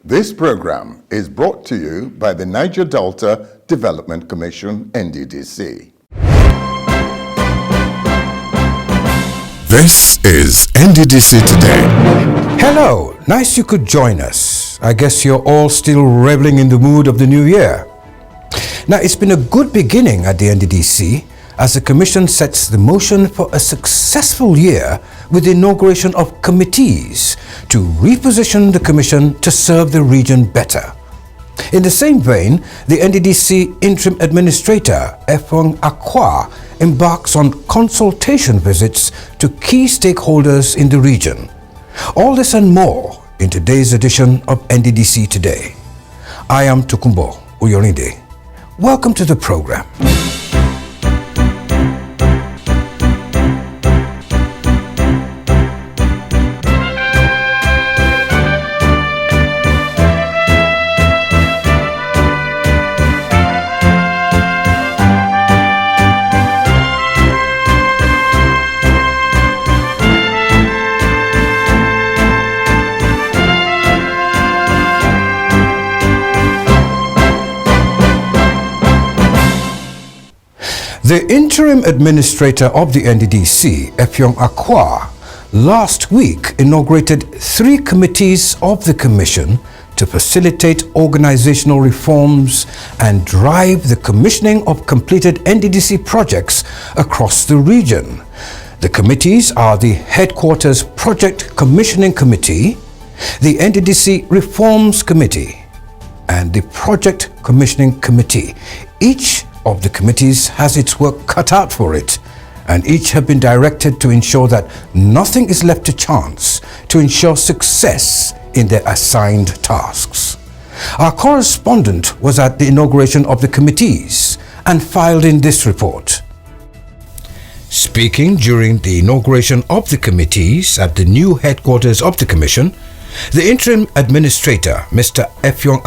This program is brought to you by the Niger Delta Development Commission, NDDC. This is NDDC Today. Hello, nice you could join us. I guess you're all still reveling in the mood of the new year. Now, it's been a good beginning at the NDDC as the Commission sets the motion for a successful year with the inauguration of committees to reposition the Commission to serve the region better. In the same vein, the NDDC Interim Administrator, Edwin, embarks on consultation visits to key stakeholders in the region. All this and more in today's edition of NDDC Today. I am Tokunbo Uyorinde. Welcome to the program. The Interim Administrator of the NDDC, Edwin, last week inaugurated 3 committees of the Commission to facilitate organizational reforms and drive the commissioning of completed NDDC projects across the region. The committees are the Headquarters Project Commissioning Committee, the NDDC Reforms Committee, and the Project Commissioning Committee. Each of the committees has its work cut out for it, and each have been directed to ensure that nothing is left to chance to ensure success in their assigned tasks. Our correspondent was at the inauguration of the committees and filed in this report. Speaking during the inauguration of the committees at the new headquarters of the Commission, the Interim Administrator, Mr. Edwin,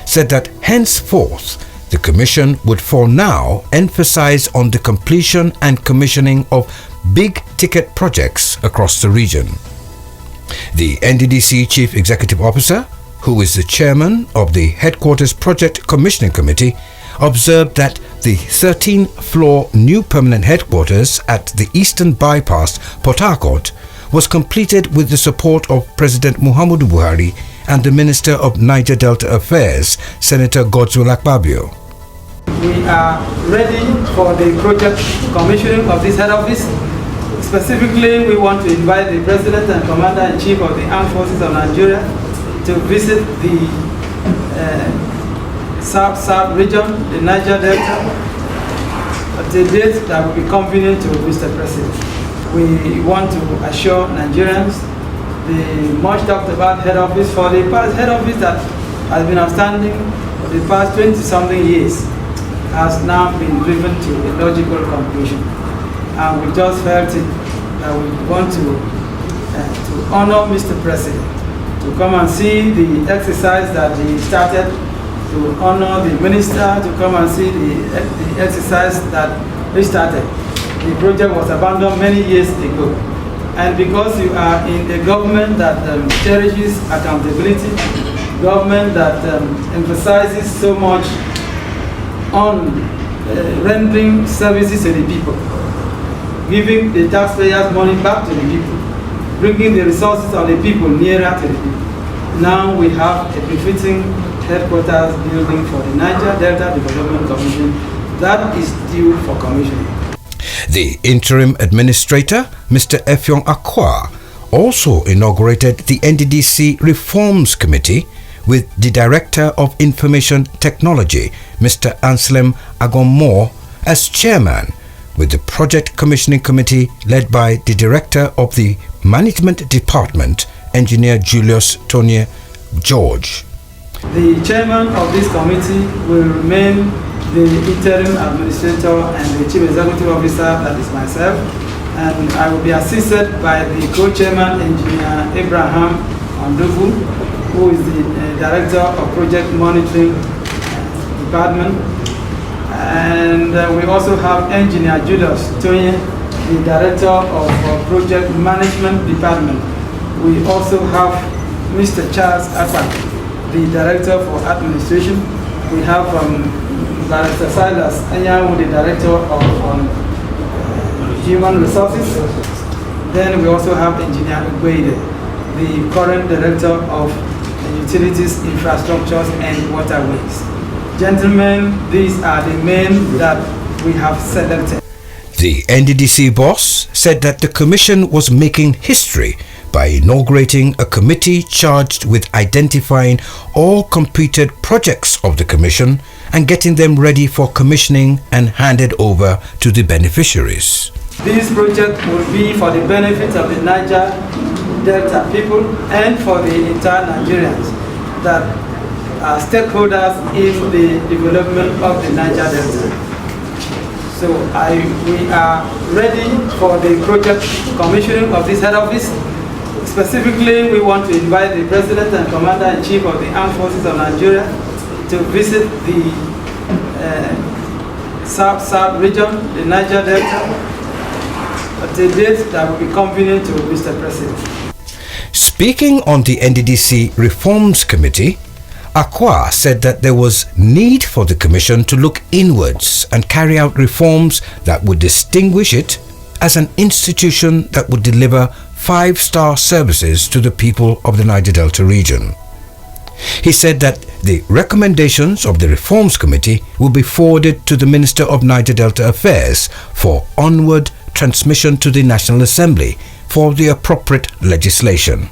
said that henceforth the Commission would for now emphasize on the completion and commissioning of big-ticket projects across the region. The NDDC Chief Executive Officer, who is the chairman of the Headquarters Project Commissioning Committee, observed that the 13th-floor new permanent headquarters at the Eastern Bypass, Port Harcourt, was completed with the support of President Muhammadu Buhari and the Minister of Niger Delta Affairs, Senator Godswill Akpabio. We are ready for the project commissioning of this head office. Specifically, we want to invite the President and Commander-in-Chief of the Armed Forces of Nigeria to visit the South region, the Niger Delta, at a date that will be convenient to Mr. President. We want to assure Nigerians the much talked about head office for the past head office that has been outstanding for the past 20-something years has now been driven to a logical conclusion. And we just felt it that we want to honor Mr. President, to come and see the exercise that he started, to honor the minister, to come and see the exercise that he started. The project was abandoned many years ago. And because you are in a government that cherishes accountability, government that emphasizes so much on rendering services to the people, giving the taxpayers' money back to the people, bringing the resources of the people nearer to the people. Now we have a befitting headquarters building for the Niger Delta Development Commission that is due for commissioning. The Interim Administrator, Mr. Edwin, also inaugurated the NDDC Reforms Committee with the Director of Information Technology, Mr. Anselm Agommo, as Chairman, with the Project Commissioning Committee led by the Director of the Management Department, Engineer Julius Tony George. The Chairman of this committee will remain the Interim Administrator and the Chief Executive Officer, that is myself, and I will be assisted by the Co-Chairman, Engineer Abraham Andovu, who is the Director of Project Monitoring Department. And we also have Engineer Julius Tony, the Director of Project Management Department. We also have Mr. Charles Atta, the Director for Administration. We have Barrister Silas Anyanwu, the Director of Human Resources. Then we also have Engineer Edwin, the current Director of Utilities, Infrastructures and Waterways. Gentlemen, these are the men that we have selected. The NDDC boss said that the commission was making history by inaugurating a committee charged with identifying all completed projects of the commission and getting them ready for commissioning and handed over to the beneficiaries. This project will be for the benefit of the Niger Delta people and for the entire Nigerians that are stakeholders in the development of the Niger Delta. So we are ready for the project commissioning of this head office. Specifically, we want to invite the President and Commander-in-Chief of the Armed Forces of Nigeria to visit the South region, the Niger Delta, at a date that will be convenient to Mr. President. Speaking on the NDDC Reforms Committee, Akwa said that there was need for the Commission to look inwards and carry out reforms that would distinguish it as an institution that would deliver five-star services to the people of the Niger Delta region. He said that the recommendations of the Reforms Committee will be forwarded to the Minister of Niger Delta Affairs for onward transmission to the National Assembly for the appropriate legislation.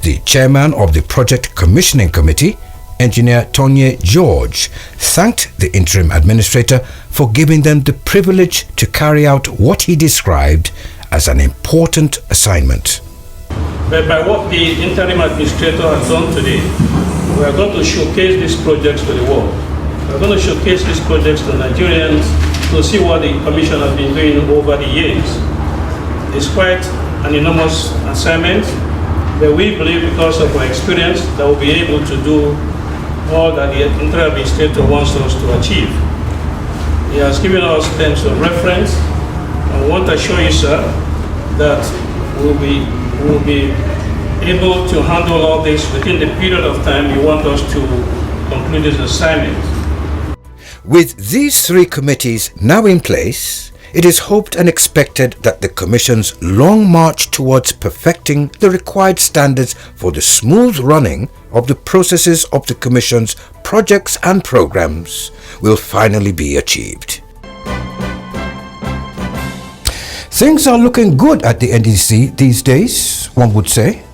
The chairman of the Project Commissioning Committee, Engineer Tonye George, thanked the Interim Administrator for giving them the privilege to carry out what he described as an important assignment. But by what the Interim Administrator has done today, we are going to showcase these projects to the world. We are going to showcase these projects to Nigerians to see what the Commission has been doing over the years. It's quite an enormous assignment, but we believe because of our experience that we'll be able to do all that the Interim Administrator wants us to achieve. He has given us terms of reference. I want to assure you, sir, that we'll be able to handle all this within the period of time you want us to conclude this assignment. With these three committees now in place, it is hoped and expected that the Commission's long march towards perfecting the required standards for the smooth running of the processes of the Commission's projects and programs will finally be achieved. Things are looking good at the NDC these days, one would say.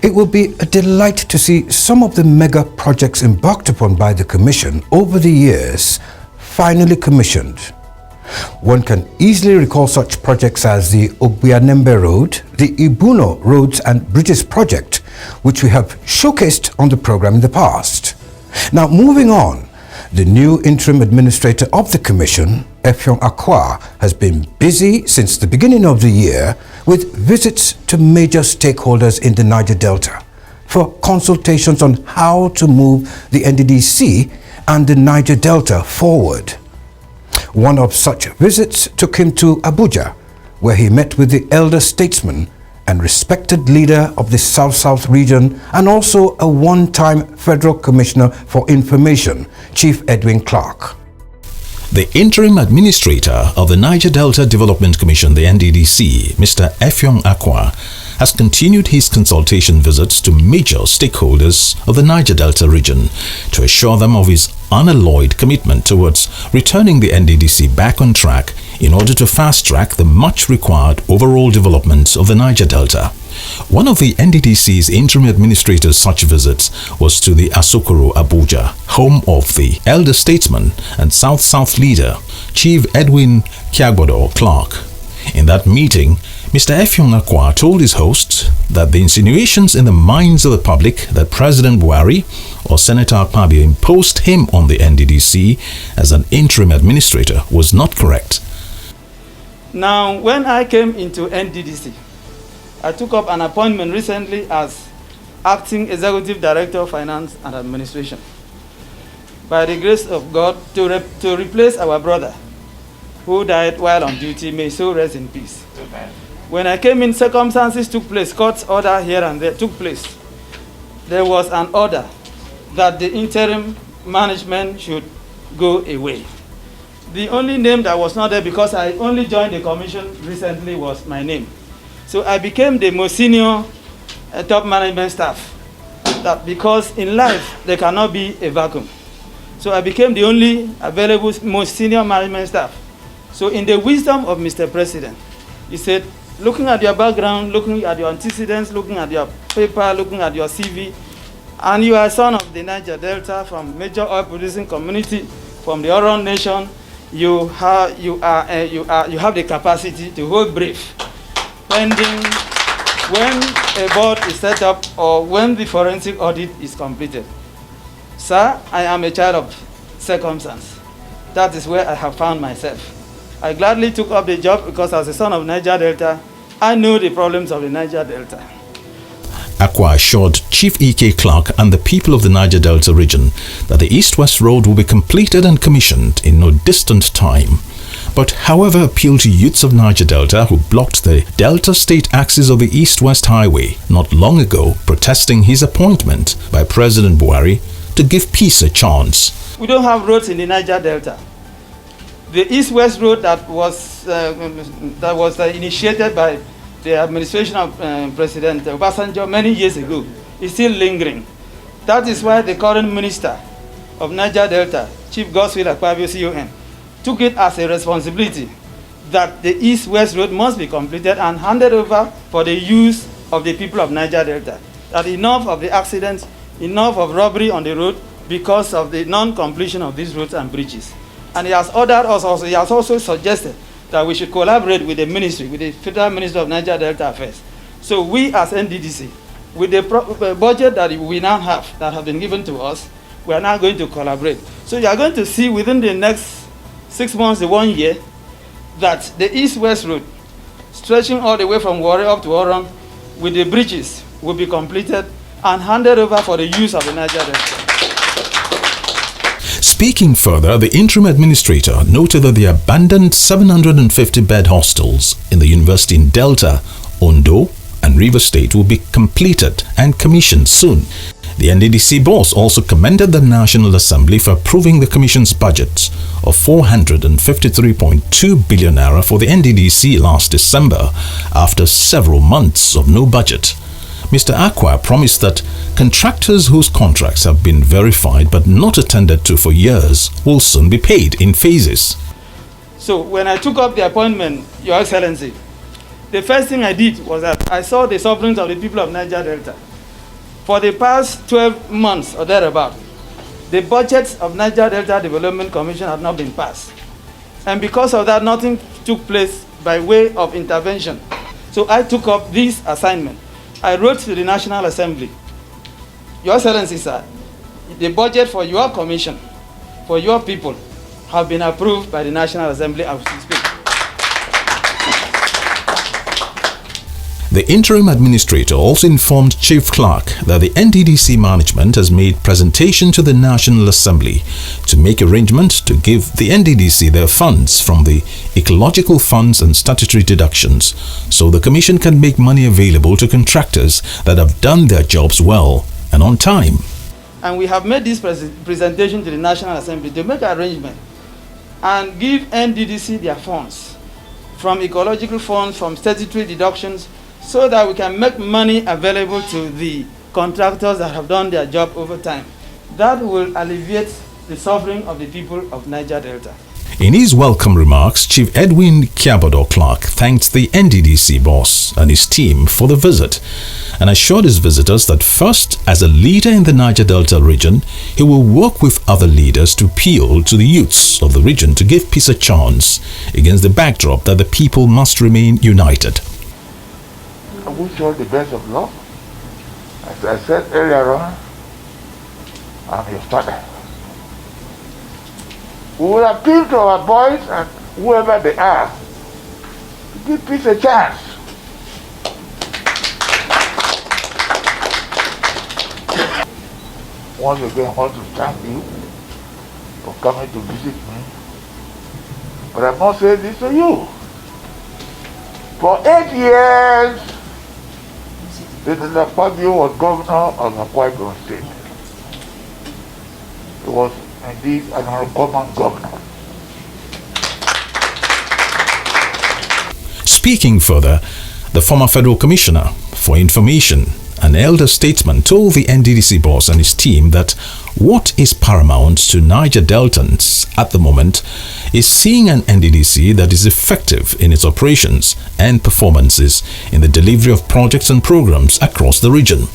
It will be a delight to see some of the mega projects embarked upon by the Commission over the years finally commissioned. One can easily recall such projects as the Ogbianembe Road, the Ibuno Roads and Bridges project, which we have showcased on the program in the past. Now, moving on, the new Interim Administrator of the Commission, Effiong Akwa, has been busy since the beginning of the year with visits to major stakeholders in the Niger Delta for consultations on how to move the NDDC and the Niger Delta forward. One of such visits took him to Abuja, where he met with the elder statesman and respected leader of the South-South region and also a one-time Federal Commissioner for Information, Chief Edwin Clarke. The Interim Administrator of the Niger Delta Development Commission, the NDDC, Mr. Effiong Akwa, has continued his consultation visits to major stakeholders of the Niger Delta region to assure them of his unalloyed commitment towards returning the NDDC back on track in order to fast-track the much-required overall development of the Niger Delta. One of the NDDC's interim administrators' such visits was to the Asokoro, Abuja, home of the elder statesman and South-South leader, Chief Edwin Clarke. In that meeting, Mr. Effiong Akwa told his hosts that the insinuations in the minds of the public that President Buhari or Senator Akpabio imposed him on the NDDC as an interim administrator was not correct. Now, when I came into NDDC, I took up an appointment recently as Acting Executive Director of Finance and Administration. By the grace of God, to replace our brother, who died while on duty, may so rest in peace. When I came in, circumstances took place, court's order here and there took place there was an order that the interim management should go away. The only name that was not there, because I only joined the commission recently, was my name. So I became the most senior top management staff, that because in life there cannot be a vacuum. So I became the only available most senior management staff. So in the wisdom of Mr. President, he said, looking at your background, looking at your antecedents, looking at your paper, looking at your CV, and you are a son of the Niger Delta, from major oil producing community, from the Oron Nation, you have the capacity to hold brief, pending when a board is set up or when the forensic audit is completed. Sir, I am a child of circumstance. That is where I have found myself. I gladly took up the job because as a son of Niger Delta, I know the problems of the Niger Delta. Akwa assured Chief E.K. Clarke and the people of the Niger Delta region that the East-West Road will be completed and commissioned in no distant time. But however appealed to youths of Niger Delta who blocked the Delta State axis of the East-West Highway not long ago, protesting his appointment by President Buhari to give peace a chance. We don't have roads in the Niger Delta. The East-West Road that was initiated by the administration of President Obasanjo many years ago is still lingering. That is why the current minister of Niger Delta, Chief Godswill Akpabio CON, took it as a responsibility that the East-West Road must be completed and handed over for the use of the people of Niger Delta. That enough of the accidents, enough of robbery on the road because of the non-completion of these roads and bridges. And he has ordered us also, he has also suggested that we should collaborate with the ministry, with the Federal Ministry of Niger Delta Affairs. So we as NDDC, with the budget that we now have, that have been given to us, we are now going to collaborate. So you are going to see within the next 6 months to 1 year that the East-West Road, stretching all the way from Warri up to Oron, with the bridges, will be completed and handed over for the use of the Niger Delta. Speaking further, the interim administrator noted that the abandoned 750-bed hostels in the university in Delta, Ondo, and Rivers State will be completed and commissioned soon. The NDDC boss also commended the National Assembly for approving the Commission's budget of 453.2 billion naira for the NDDC last December after several months of no budget. Mr. Akwa promised that contractors whose contracts have been verified but not attended to for years will soon be paid in phases. So when I took up the appointment, Your Excellency, the first thing I did was that I saw the sufferings of the people of Niger Delta. For the past 12 months or thereabout, the budgets of Niger Delta Development Commission had not been passed. And because of that, nothing took place by way of intervention. So I took up this assignment. I wrote to the National Assembly, Your Excellency, sir, the budget for your commission, for your people, have been approved by the National Assembly as we speak. The interim administrator also informed Chief Clarke that the NDDC management has made presentation to the National Assembly to make arrangements to give the NDDC their funds from the ecological funds and statutory deductions, so the Commission can make money available to contractors that have done their jobs well and on time. And we have made this presentation to the National Assembly to make arrangement and give NDDC their funds from ecological funds, from statutory deductions, so that we can make money available to the contractors that have done their job over time. That will alleviate the suffering of the people of Niger Delta. In his welcome remarks, Chief Edwin Clarke thanked the NDDC boss and his team for the visit and assured his visitors that first, as a leader in the Niger Delta region, he will work with other leaders to appeal to the youths of the region to give peace a chance against the backdrop that the people must remain united. I wish you all the best of luck. As I said earlier on, I'm your father. We will appeal to our boys and whoever they are to give peace a chance. Once again, I want to thank you for coming to visit me. But I must say this to you. For 8 years, Senator Fabio was governor of Akwa Ibom State. He was indeed an uncommon governor. Speaking further, the former Federal Commissioner for Information, an elder statesman, told the NDDC boss and his team that what is paramount to Niger Deltans at the moment is seeing an NDDC that is effective in its operations and performances in the delivery of projects and programs across the region.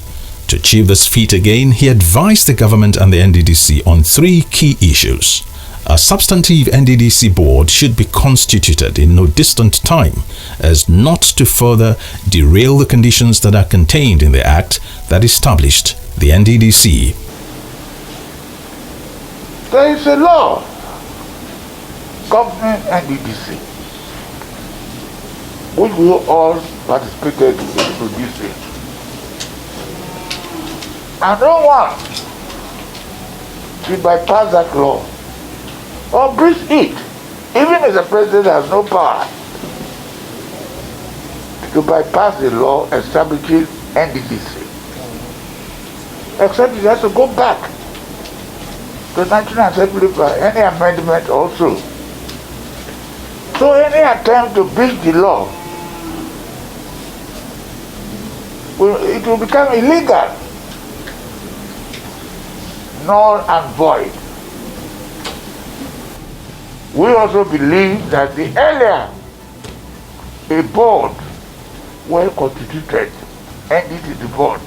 To achieve this feat again, he advised the government and the NDDC on 3 key issues. A substantive NDDC board should be constituted in no distant time as not to further derail the conditions that are contained in the Act that established the NDDC. There is a law governing NDDC, which we all participated in producing. And no one should bypass that law or breach it, even if the president has no power to bypass the law establishing NDDC, except he has to go back to the National Assembly for any amendment also. So any attempt to breach the law, it will become illegal, null and void. We also believe that the earlier a board well constituted, NDDC board,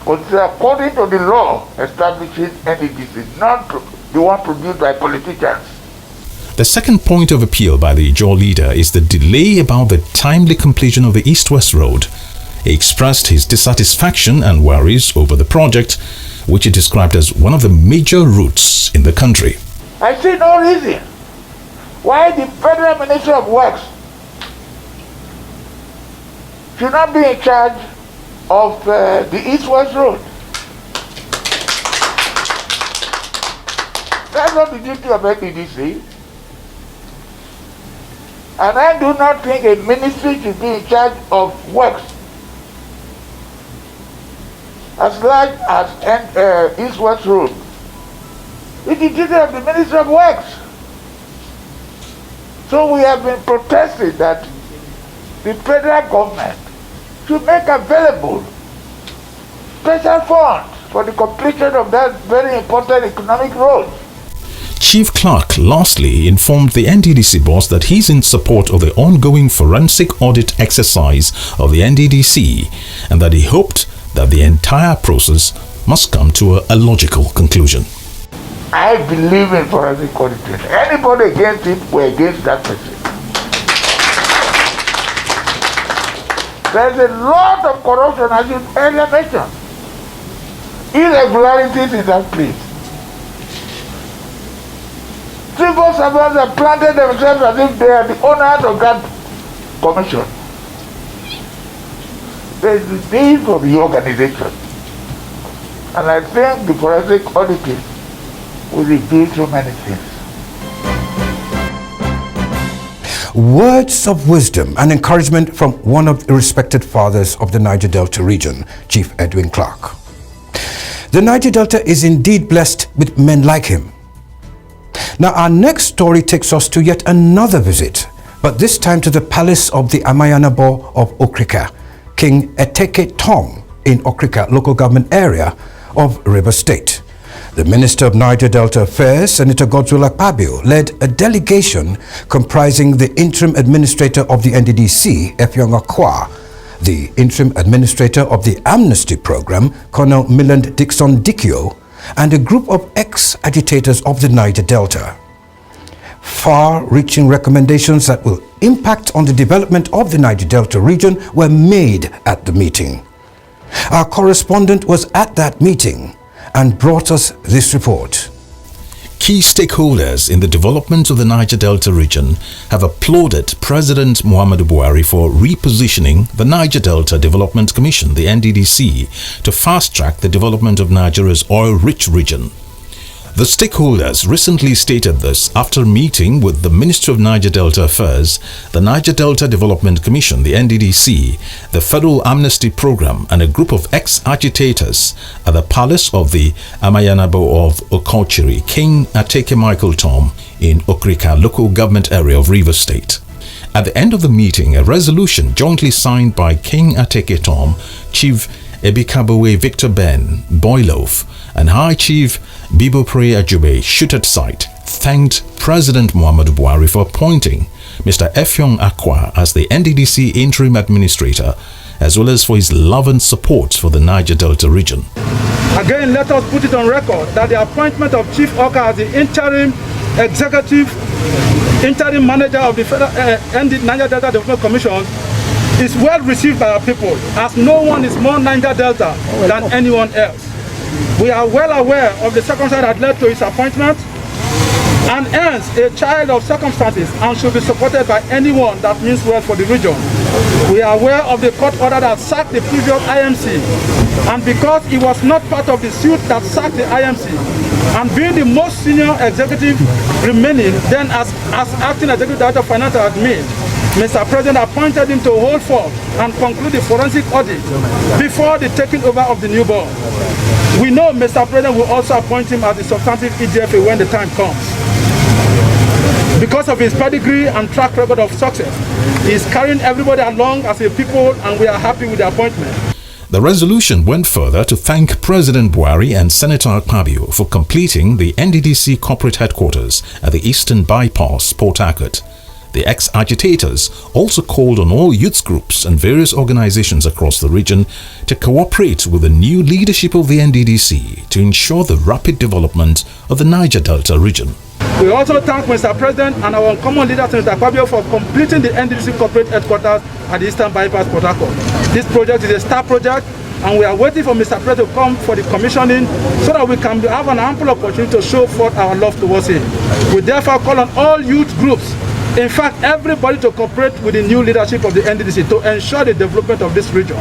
considered according to the law establishing NDDC, not the one produced by politicians. The second point of appeal by the Ijaw leader is the delay about the timely completion of the East-West Road. He expressed his dissatisfaction and worries over the project, which he described as one of the major routes in the country. I see no reason why the Federal Minister of Works should not be in charge of the East-West Road. That's not the duty of NDDC. And I do not think a ministry should be in charge of works as large as East-West Road. It's the duty of the Minister of Works. So we have been protesting that the federal government should make available special funds for the completion of that very important economic road. Chief Clarke lastly informed the NDDC boss that he's in support of the ongoing forensic audit exercise of the NDDC and that he hoped that the entire process must come to a logical conclusion. I believe in forensic auditing. Anybody against it, we're against that person. There's a lot of corruption, as you earlier mentioned. Irregularities in that place. Civil servants have planted themselves as if they are the owners of that commission. There is the need for the organization. And I think the forensic auditing will reveal so many things. Words of wisdom and encouragement from one of the respected fathers of the Niger Delta region, Chief Edwin Clarke. The Niger Delta is indeed blessed with men like him. Now our next story takes us to yet another visit, but this time to the palace of the Amayanabo of Okrika, King Eteke Tom in Okrika local government area of Rivers State. The Minister of Niger Delta Affairs, Senator Godswill Akpabio, led a delegation comprising the Interim Administrator of the Nddc, Effiong Akwa, the Interim Administrator of the Amnesty Program, Colonel Milland Dixon Dikio, and a group of ex-agitators of the Niger Delta. Far-reaching recommendations that will impact on the development of the Niger Delta region were made at the meeting. Our correspondent was at that meeting and brought us this report. Key stakeholders in the development of the Niger Delta region have applauded President Muhammadu Buhari for repositioning the Niger Delta Development Commission, the NDDC, to fast-track the development of Nigeria's oil-rich region. The stakeholders recently stated this after meeting with the Ministry of Niger Delta Affairs, the Niger Delta Development Commission, the NDDC, the Federal Amnesty Program, and a group of ex-agitators at the palace of the Amayanabo of Okochiri, King Ateke Michael Tom, in Okrika local government area of Rivers State. At the end of the meeting, a resolution jointly signed by King Ateke Tom, Chief Ebikabowe Victor Ben Boylof, and High Chief Bibopre Ajube shoot at sight, thanked President Muhammadu Buhari for appointing Mr. Effiong Akwa as the NDDC Interim Administrator, as well as for his love and support for the Niger Delta region. Again, let us put it on record that the appointment of Chief Oke as the interim manager of the Niger Delta Development Commission is well received by our people, as no one is more Niger Delta than anyone else. We are well aware of the circumstances that led to his appointment, and hence a child of circumstances and should be supported by anyone that means well for the region. We are aware of the court order that sacked the previous IMC, and because he was not part of the suit that sacked the IMC, and being the most senior executive remaining, then as acting executive director of finance admin, Mr. President appointed him to hold forth and conclude the forensic audit before the taking over of the new board. We know Mr. President will also appoint him as the substantive EDFA when the time comes. Because of his pedigree and track record of success, he is carrying everybody along as a people, and we are happy with the appointment. The resolution went further to thank President Buhari and Senator Akpabio for completing the NDDC corporate headquarters at the Eastern Bypass, Port Harcourt. The ex-agitators also called on all youth groups and various organizations across the region to cooperate with the new leadership of the NDDC to ensure the rapid development of the Niger Delta region. We also thank Mr. President and our common leader, Senator Akpabio, for completing the NDDC corporate headquarters at the Eastern Bypass, Port Harcourt. This project is a star project, and we are waiting for Mr. President to come for the commissioning so that we can have an ample opportunity to show forth our love towards him. We therefore call on all youth groups, in fact, everybody, to cooperate with the new leadership of the NDDC to ensure the development of this region.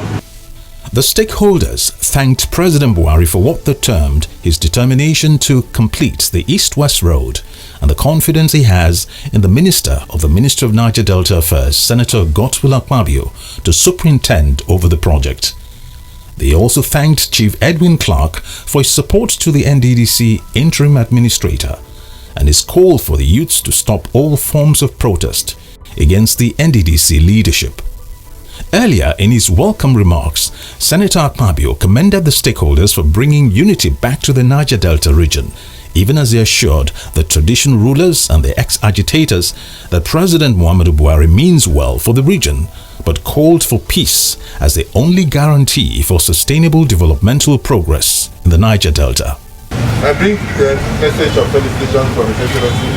The stakeholders thanked President Buhari for what they termed his determination to complete the East-West Road and the confidence he has in the Minister of the Ministry of Niger Delta Affairs, Senator Godswill Akpabio, to superintend over the project. They also thanked Chief Edwin Clarke for his support to the NDDC Interim Administrator and his call for the youths to stop all forms of protest against the NDDC leadership. Earlier in his welcome remarks, Senator Akpabio commended the stakeholders for bringing unity back to the Niger Delta region, even as he assured the traditional rulers and the ex-agitators that President Muhammadu Buhari means well for the region, but called for peace as the only guarantee for sustainable developmental progress in the Niger Delta. I bring the message of felicitation from His Excellency,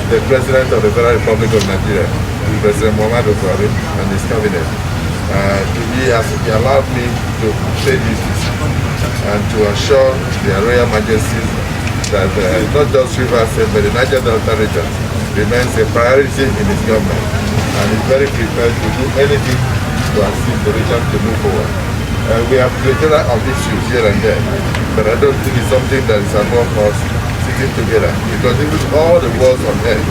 the President of the Federal Republic of Nigeria, President Muhammadu Buhari, and his cabinet. He has allowed me to pay duties and to assure their Royal Majesties that not just Rivers State, but the Niger Delta region remains a priority in his government, and is very prepared to do anything to assist the region to move forward. We have plethora of issues here and there, but I don't think it's something that is above us sitting together, because even all the wars on earth,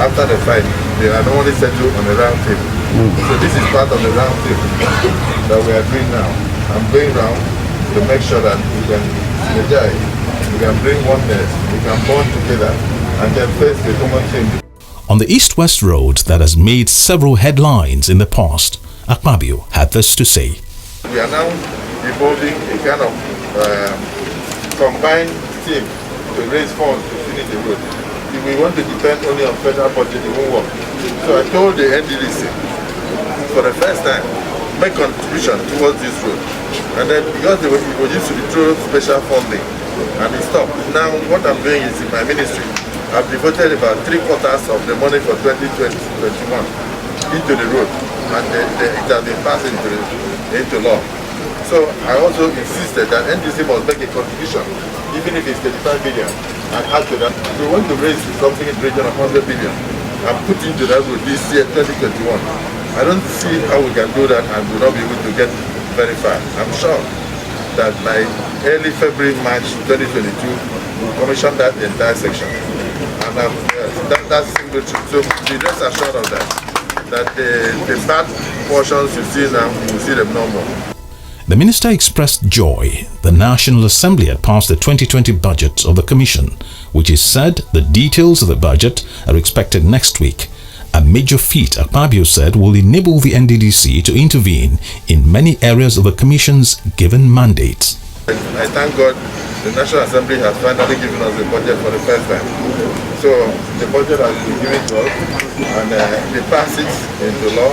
after the fight, they are normally settled on a round table. So this is part of the round table that we are doing now. I'm going round to make sure that we can synergize, we can bring oneness, we can bond together, and then face the common thing. On the East-West Road that has made several headlines in the past, Akpabio had this to say. We are now evolving a kind of combined team to raise funds to finish the road. If we want to depend only on federal budget, it won't work. So I told the NDDC, for the first time, make contribution towards this road. And then because it used to be through special funding, and it stopped. Now what I'm doing is in my ministry, I've devoted about 3/4 of the money for 2020-21 into the road, and it has been passed into law. So I also insisted that NDC must make a contribution, even if it's 35 billion, and add to that. We want to raise something in the region of 100 billion and put into that road this year, 2021. I don't see how we can do that and will not be able to get very far. I'm sure that by early February, March 2022, we'll commission that entire section. And that's simple. So be rest assured of that the bad portions you see now, you will see them no more. The minister expressed joy the National Assembly had passed the 2020 budget of the Commission, which is said the details of the budget are expected next week. A major feat, Akpabio said, will enable the NDDC to intervene in many areas of the Commission's given mandates. I thank God the National Assembly has finally given us a budget for the first time. So the budget has been given to us and they pass it into law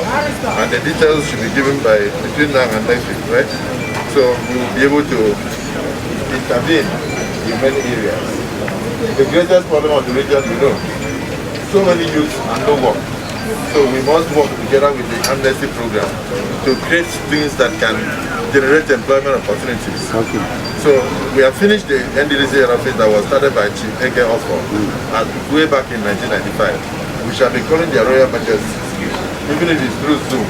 and the details should be given between now and next week, right? So we will be able to intervene in many areas. The greatest problem of the region, so many youths and no work. So we must work together with the amnesty program to create things that can generate employment opportunities. Okay. So we have finished the Nddc office that was started by Chief Oke and Associates way back in 1995. We shall be calling the Royal Budget, even if it's through Zoom,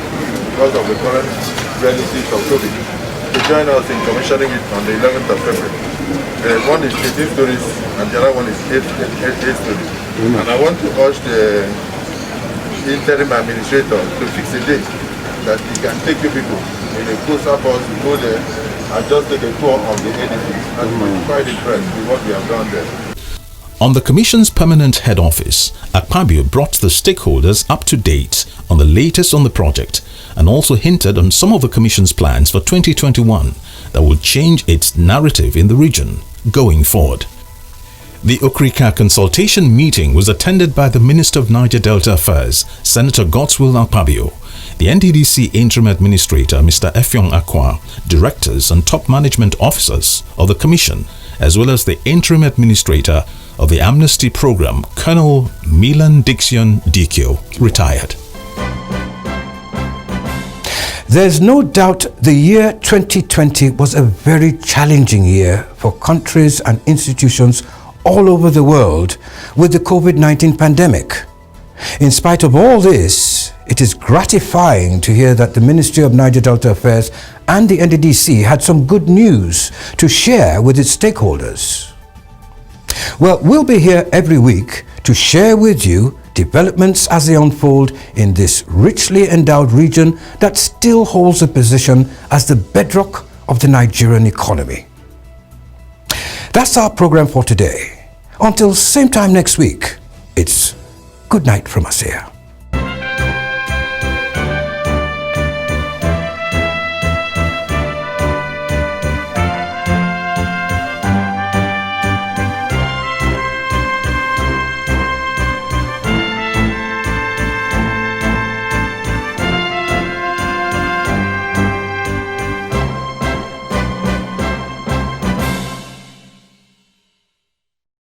because of the current realities of COVID, to join us in commissioning it on the 11th of February. One is 18 stories and the other one is 8 stories. And I want to urge the Interim Administrator to fix a date that he can take you people in a closer bus, go there and just take a tour of the edifice. And I'm quite impressed with what we have done there. On the Commission's permanent head office, Akpabio brought the stakeholders up to date on the latest on the project and also hinted on some of the Commission's plans for 2021 that will change its narrative in the region going forward. The Okrika consultation meeting was attended by the Minister of Niger Delta Affairs, Senator Godswill Akpabio, the Nddc Interim Administrator, Mr. Effiong Akwa, directors and top management officers of the Commission, as well as the Interim Administrator of the Amnesty Program, Colonel Milan Dixion Dikio, retired. There's no doubt the year 2020 was a very challenging year for countries and institutions all over the world with the COVID-19 pandemic. In spite of all this, it is gratifying to hear that the Ministry of Niger Delta Affairs and the NDDC had some good news to share with its stakeholders. Well, we'll be here every week to share with you developments as they unfold in this richly endowed region that still holds a position as the bedrock of the Nigerian economy. That's our program for today. Until same time next week, it's good night from us here.